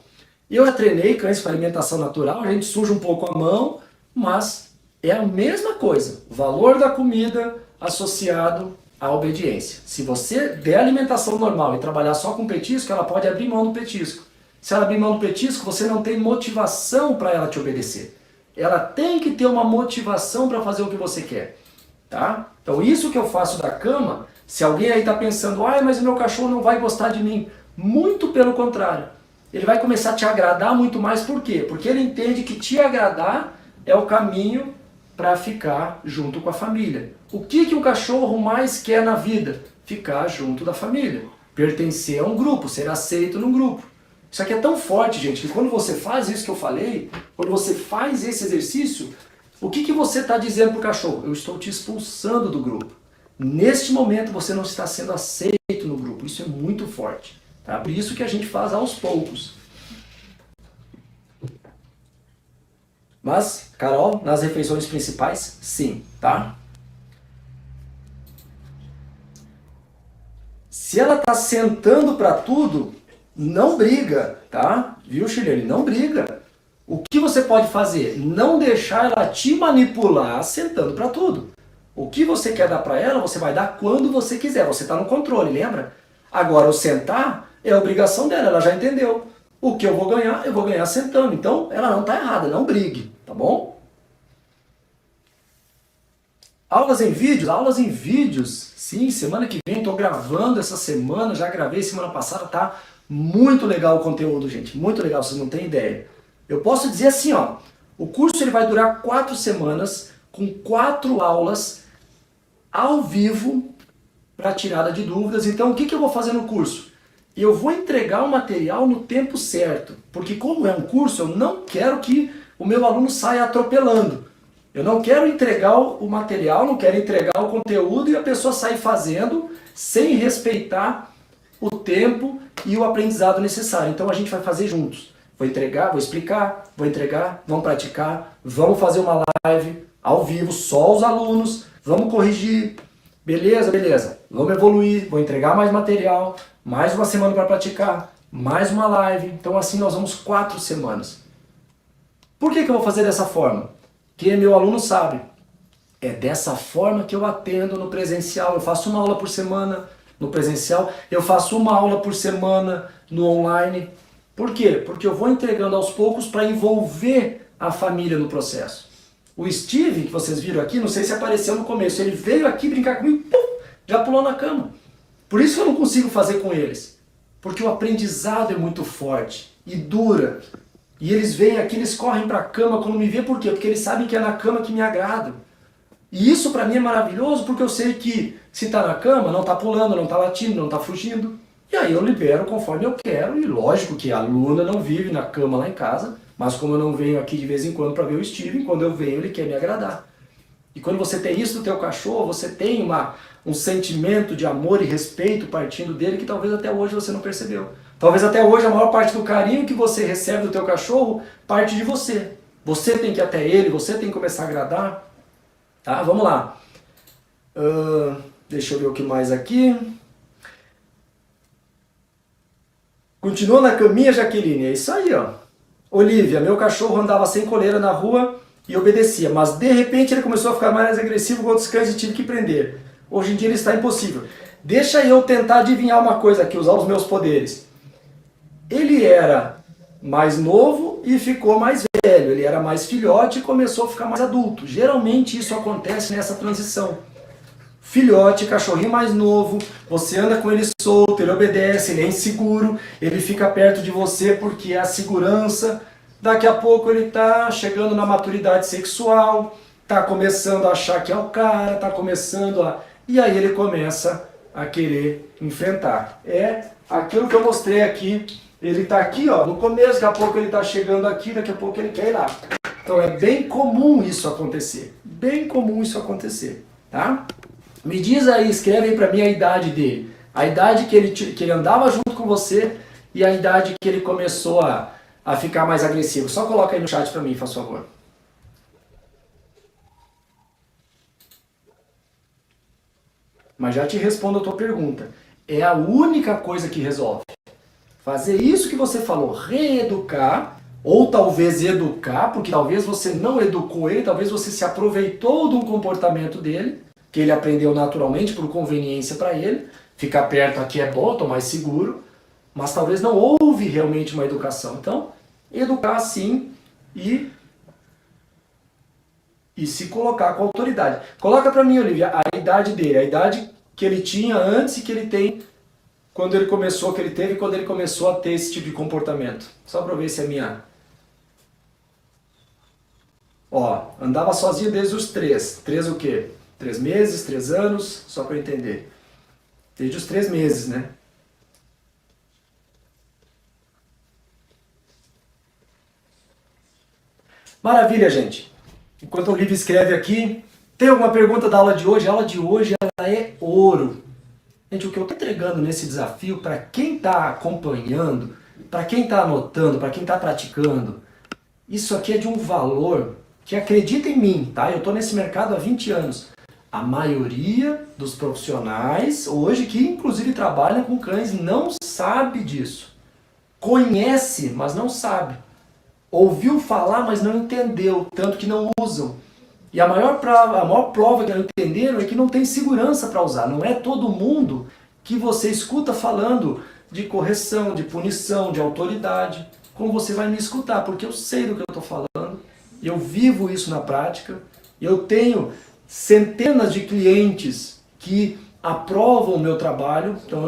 Eu já treinei cães para alimentação natural, a gente suja um pouco a mão, mas é a mesma coisa. O valor da comida associado à obediência. Se você der alimentação normal e trabalhar só com petisco, ela pode abrir mão do petisco. Se ela abrir mão do petisco, você não tem motivação para ela te obedecer. Ela tem que ter uma motivação para fazer o que você quer. Tá? Então isso que eu faço da cama, se alguém aí está pensando, mas o meu cachorro não vai gostar de mim. Muito pelo contrário. Ele vai começar a te agradar muito mais. Por quê? Porque ele entende que te agradar é o caminho para ficar junto com a família. O que um cachorro mais quer na vida? Ficar junto da família. Pertencer a um grupo, ser aceito num grupo. Isso aqui é tão forte, gente, que quando você faz isso que eu falei, quando você faz esse exercício, o que você está dizendo para o cachorro? Eu estou te expulsando do grupo. Neste momento você não está sendo aceito no grupo. Isso é muito forte. Tá? Por isso que a gente faz aos poucos. Mas, Carol, nas refeições principais, sim, tá? Se ela tá sentando para tudo, não briga, tá? Viu, Chilene? Não briga. O que você pode fazer? Não deixar ela te manipular sentando para tudo. O que você quer dar para ela, você vai dar quando você quiser. Você está no controle, lembra? Agora, o sentar é a obrigação dela, ela já entendeu. O que eu vou ganhar sentando. Então, ela não está errada, não brigue, tá bom? Aulas em vídeos? Aulas em vídeos. Sim, semana que vem, estou gravando essa semana, já gravei semana passada, tá? Muito legal o conteúdo, gente. Muito legal, vocês não têm ideia. Eu posso dizer assim, ó, o curso ele vai durar 4 semanas, com 4 aulas ao vivo para tirada de dúvidas. Então, o que eu vou fazer no curso? Eu vou entregar o material no tempo certo, porque como é um curso, eu não quero que o meu aluno saia atropelando. Eu não quero entregar o material, não quero entregar o conteúdo e a pessoa sair fazendo sem respeitar o tempo e o aprendizado necessário. Então, a gente vai fazer juntos. Vou entregar, vou explicar, vou entregar, vamos praticar, vamos fazer uma live ao vivo, só os alunos, vamos corrigir, beleza, beleza, vamos evoluir, vou entregar mais material, mais uma semana para praticar, mais uma live, então assim nós vamos 4 semanas. Por que eu vou fazer dessa forma? Porque meu aluno sabe, é dessa forma que eu atendo no presencial, eu faço uma aula por semana no presencial, eu faço uma aula por semana no online. Por quê? Porque eu vou entregando aos poucos para envolver a família no processo. O Steve, que vocês viram aqui, não sei se apareceu no começo, ele veio aqui brincar comigo, pum, já pulou na cama. Por isso que eu não consigo fazer com eles. Porque o aprendizado é muito forte e dura. E eles vêm aqui, eles correm para a cama quando me vê, por quê? Porque eles sabem que é na cama que me agrada. E isso para mim é maravilhoso porque eu sei que se está na cama, não está pulando, não está latindo, não está fugindo. E aí eu libero conforme eu quero, e lógico que a Luna não vive na cama lá em casa, mas como eu não venho aqui de vez em quando para ver o Steven, quando eu venho ele quer me agradar. E quando você tem isso no teu cachorro, você tem um sentimento de amor e respeito partindo dele que talvez até hoje você não percebeu. Talvez até hoje a maior parte do carinho que você recebe do teu cachorro parte de você. Você tem que ir até ele, você tem que começar a agradar. Tá, vamos lá. Deixa eu ver o que mais aqui. Continua na caminha, Jaqueline. É isso aí, ó. Olivia, meu cachorro andava sem coleira na rua e obedecia, mas de repente ele começou a ficar mais agressivo com outros cães e tive que prender. Hoje em dia ele está impossível. Deixa eu tentar adivinhar uma coisa aqui, usar os meus poderes. Ele era mais novo e ficou mais velho. Ele era mais filhote e começou a ficar mais adulto. Geralmente isso acontece nessa transição. Filhote, cachorrinho mais novo, você anda com ele solto, ele obedece, ele é inseguro, ele fica perto de você porque é a segurança. Daqui a pouco ele está chegando na maturidade sexual, está começando a achar que é o cara, está começando a... E aí ele começa a querer enfrentar. É aquilo que eu mostrei aqui, ele está aqui, ó, no começo, daqui a pouco ele está chegando aqui, daqui a pouco ele quer ir lá. Então é bem comum isso acontecer, bem comum isso acontecer, tá? Me diz aí, escreve aí pra mim a idade dele. A idade que ele andava junto com você e a idade que ele começou a ficar mais agressivo. Só coloca aí no chat pra mim, faz favor. Mas já te respondo a tua pergunta. É a única coisa que resolve. Fazer isso que você falou, reeducar, ou talvez educar, porque talvez você não educou ele, talvez você se aproveitou de um comportamento dele, que ele aprendeu naturalmente por conveniência para ele, ficar perto aqui é bom, estou mais seguro, mas talvez não houve realmente uma educação. Então, educar sim e se colocar com autoridade. Coloca para mim, Olivia, a idade dele, a idade que ele tinha antes e que ele tem quando ele começou, que ele teve quando ele começou a ter esse tipo de comportamento. Só para ver se é minha... Ó, andava sozinho desde os 3. 3 o quê? 3 meses, 3 anos, só para eu entender. Desde os 3 meses, né? Maravilha, gente. Enquanto o Olivia escreve aqui, tem alguma pergunta da aula de hoje? A aula de hoje ela é ouro. Gente, o que eu estou entregando nesse desafio, para quem está acompanhando, para quem está anotando, para quem está praticando, Isso aqui é de um valor que, acredita em mim, tá? Eu estou nesse mercado há 20 anos. A maioria dos profissionais hoje que inclusive trabalham com cães não sabe disso. Conhece, mas não sabe. Ouviu falar, mas não entendeu, tanto que não usam. E a maior prova que não entenderam é que não tem segurança para usar. Não é todo mundo que você escuta falando de correção, de punição, de autoridade, como você vai me escutar, porque eu sei do que eu estou falando, eu vivo isso na prática, eu tenho centenas de clientes que aprovam o meu trabalho, então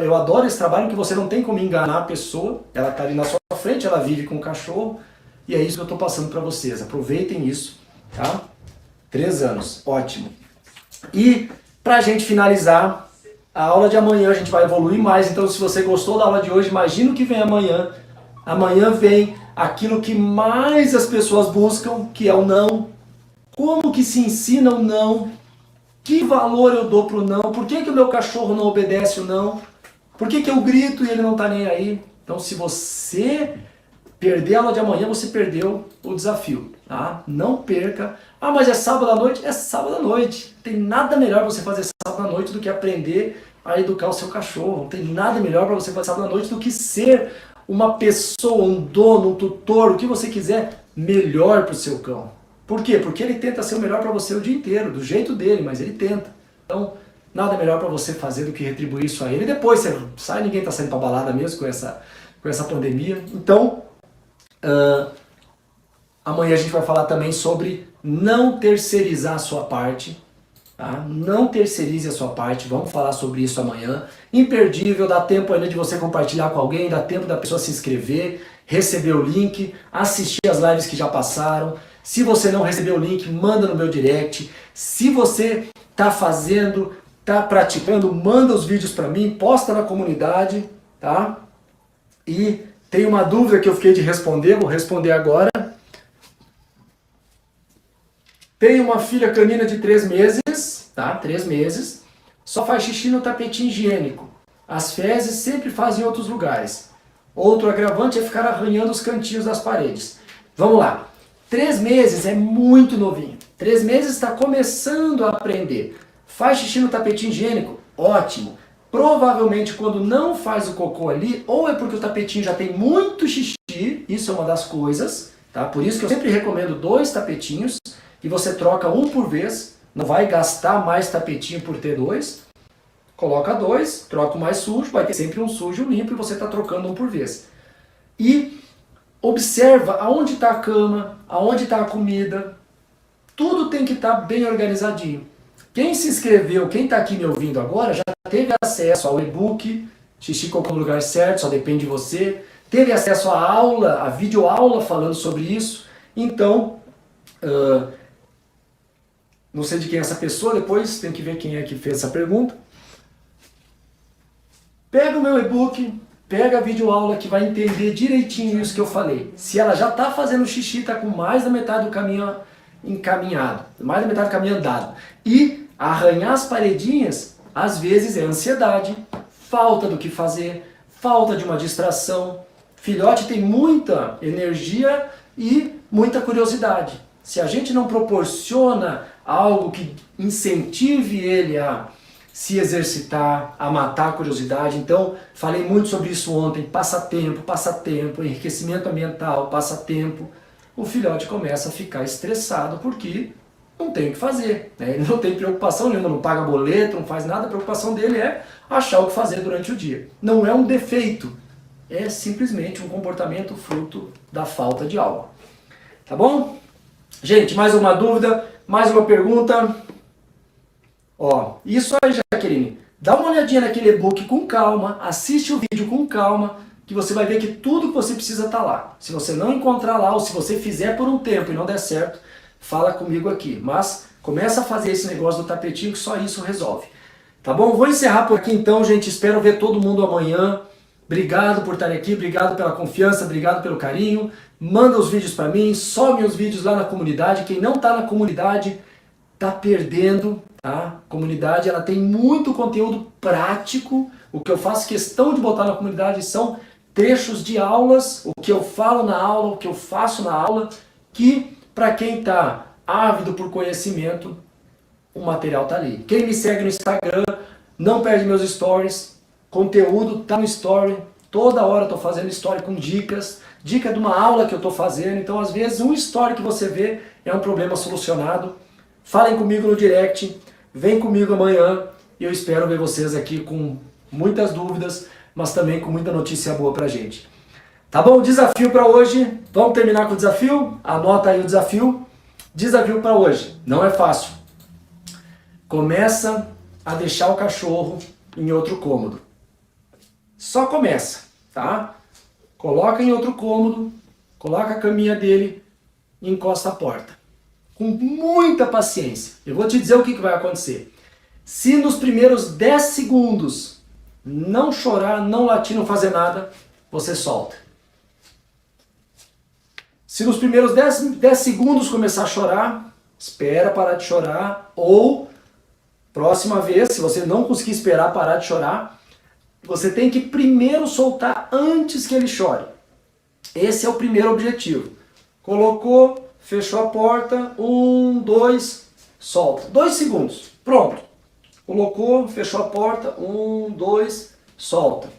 eu adoro esse trabalho que você não tem como enganar a pessoa, ela está ali na sua frente, ela vive com o cachorro, e é isso que eu estou passando para vocês, aproveitem isso, tá? 3 anos, ótimo. E para a gente finalizar, a aula de amanhã a gente vai evoluir mais, então se você gostou da aula de hoje, imagina o que vem amanhã. Amanhã vem aquilo que mais as pessoas buscam, que é o não. Como que se ensina o não? Que valor eu dou pro não? Por que o meu cachorro não obedece o não? Por que eu grito e ele não tá nem aí? Então se você perder a aula de amanhã, você perdeu o desafio, tá? Não perca. Ah, mas é sábado à noite? É sábado à noite. Não tem nada melhor você fazer sábado à noite do que aprender a educar o seu cachorro. Não tem nada melhor para você fazer sábado à noite do que ser uma pessoa, um dono, um tutor, o que você quiser, melhor para o seu cão. Por quê? Porque ele tenta ser o melhor para você o dia inteiro, do jeito dele, mas ele tenta. Então, nada melhor para você fazer do que retribuir isso a ele. E depois você sai, ninguém está saindo para balada mesmo com essa pandemia. Então, amanhã a gente vai falar também sobre não terceirizar a sua parte. Tá? Não terceirize a sua parte, vamos falar sobre isso amanhã. Imperdível, dá tempo ainda de você compartilhar com alguém, dá tempo da pessoa se inscrever, receber o link, assistir as lives que já passaram. Se você não recebeu o link, manda no meu direct. Se você está fazendo, está praticando, manda os vídeos para mim, posta na comunidade, tá? E tem uma dúvida que eu fiquei de responder, vou responder agora. Tenho uma filha canina de 3 meses, tá? 3 meses, só faz xixi no tapetinho higiênico. As fezes sempre fazem em outros lugares. Outro agravante é ficar arranhando os cantinhos das paredes. Vamos lá. 3 meses é muito novinho. 3 meses está começando a aprender. Faz xixi no tapetinho higiênico? Ótimo. Provavelmente quando não faz o cocô ali, ou é porque o tapetinho já tem muito xixi, isso é uma das coisas, tá? Por isso que eu sempre recomendo 2 tapetinhos, e você troca um por vez, não vai gastar mais tapetinho por ter 2, coloca 2, troca o mais sujo, vai ter sempre um sujo e um limpo e você está trocando um por vez. E observa aonde está a cama, aonde está a comida, tudo tem que estar bem organizadinho. Quem se inscreveu, quem está aqui me ouvindo agora, já teve acesso ao e-book, Xixi Cocô no Lugar Certo, só depende de você, teve acesso à aula, à videoaula falando sobre isso, então... não sei de quem é essa pessoa, depois tem que ver quem é que fez essa pergunta. Pega o meu e-book, pega a videoaula que vai entender direitinho isso que eu falei. Se ela já está fazendo xixi, está com mais da metade do caminho encaminhado, mais da metade do caminho andado. E arranhar as paredinhas, às vezes é ansiedade, falta do que fazer, falta de uma distração. Filhote tem muita energia e muita curiosidade. Se a gente não proporciona algo que incentive ele a se exercitar, a matar a curiosidade. Então, falei muito sobre isso ontem, passatempo, enriquecimento ambiental, passatempo. O filhote começa a ficar estressado porque não tem o que fazer, né? Ele não tem preocupação nenhuma, não paga boleto, não faz nada, a preocupação dele é achar o que fazer durante o dia. Não é um defeito, é simplesmente um comportamento fruto da falta de algo. Tá bom? Gente, mais uma dúvida? Mais uma pergunta? Ó, isso aí, Jaqueline. Dá uma olhadinha naquele e-book com calma, assiste o vídeo com calma, que você vai ver que tudo que você precisa está lá. Se você não encontrar lá, ou se você fizer por um tempo e não der certo, fala comigo aqui. Mas começa a fazer esse negócio do tapetinho que só isso resolve. Tá bom? Vou encerrar por aqui então, gente. Espero ver todo mundo amanhã. Obrigado por estar aqui, obrigado pela confiança, obrigado pelo carinho. Manda os vídeos para mim, some os vídeos lá na comunidade. Quem não está na comunidade está perdendo, tá? A comunidade ela tem muito conteúdo prático. O que eu faço questão de botar na comunidade são trechos de aulas, o que eu falo na aula, o que eu faço na aula, que para quem está ávido por conhecimento, o material está ali. Quem me segue no Instagram, não perde meus stories, conteúdo está no story, toda hora estou fazendo story com dicas, dica de uma aula que eu estou fazendo, então às vezes um story que você vê é um problema solucionado. Falem comigo no direct, vem comigo amanhã e eu espero ver vocês aqui com muitas dúvidas, mas também com muita notícia boa pra gente. Tá bom? Desafio para hoje, vamos terminar com o desafio? Anota aí o desafio. Desafio para hoje, não é fácil. Começa a deixar o cachorro em outro cômodo. Só começa, tá? Coloca em outro cômodo, coloca a caminha dele e encosta a porta. Com muita paciência. Eu vou te dizer o que vai acontecer. Se nos primeiros 10 segundos não chorar, não latir, não fazer nada, você solta. Se nos primeiros 10 segundos começar a chorar, espera parar de chorar, ou próxima vez, se você não conseguir esperar parar de chorar, você tem que primeiro soltar antes que ele chore. Esse é o primeiro objetivo. Colocou, fechou a porta, 1, 2, solta. 2 segundos, pronto. Colocou, fechou a porta, 1, 2, solta.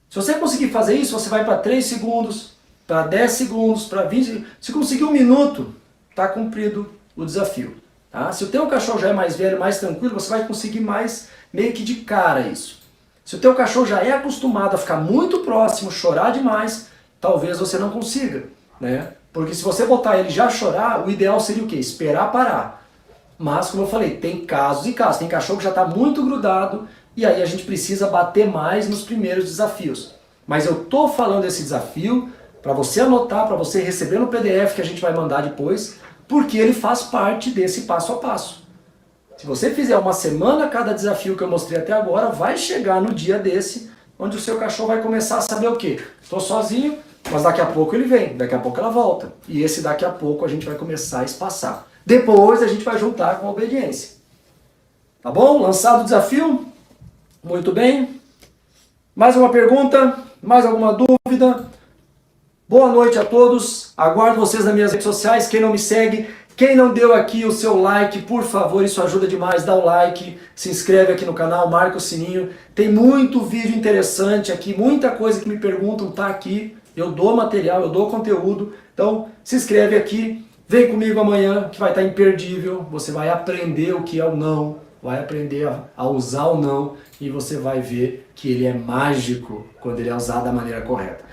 Se você conseguir fazer isso, você vai para 3 segundos, para 10 segundos, para 20. Se conseguir 1 minuto, está cumprido o desafio. Tá? Se o teu cachorro já é mais velho, mais tranquilo, você vai conseguir mais meio que de cara isso. Se o teu cachorro já é acostumado a ficar muito próximo, chorar demais, talvez você não consiga, né? Porque se você botar ele já chorar, o ideal seria o quê? Esperar parar. Mas, como eu falei, tem casos e casos. Tem cachorro que já está muito grudado e aí a gente precisa bater mais nos primeiros desafios. Mas eu estou falando desse desafio para você anotar, para você receber no PDF que a gente vai mandar depois, porque ele faz parte desse passo a passo. Se você fizer uma semana cada desafio que eu mostrei até agora, vai chegar no dia desse, onde o seu cachorro vai começar a saber o quê? Estou sozinho, mas daqui a pouco ele vem, daqui a pouco ela volta. E esse daqui a pouco a gente vai começar a espaçar. Depois a gente vai juntar com a obediência. Tá bom? Lançado o desafio? Muito bem. Mais uma pergunta? Mais alguma dúvida? Boa noite a todos. Aguardo vocês nas minhas redes sociais. Quem não me segue, quem não deu aqui o seu like, por favor, isso ajuda demais. Dá o like, se inscreve aqui no canal, marca o sininho. Tem muito vídeo interessante aqui, muita coisa que me perguntam tá aqui. Eu dou material, eu dou conteúdo. Então, se inscreve aqui. Vem comigo amanhã, que vai estar imperdível. Você vai aprender o que é o não, vai aprender a usar o não e você vai ver que ele é mágico quando ele é usado da maneira correta.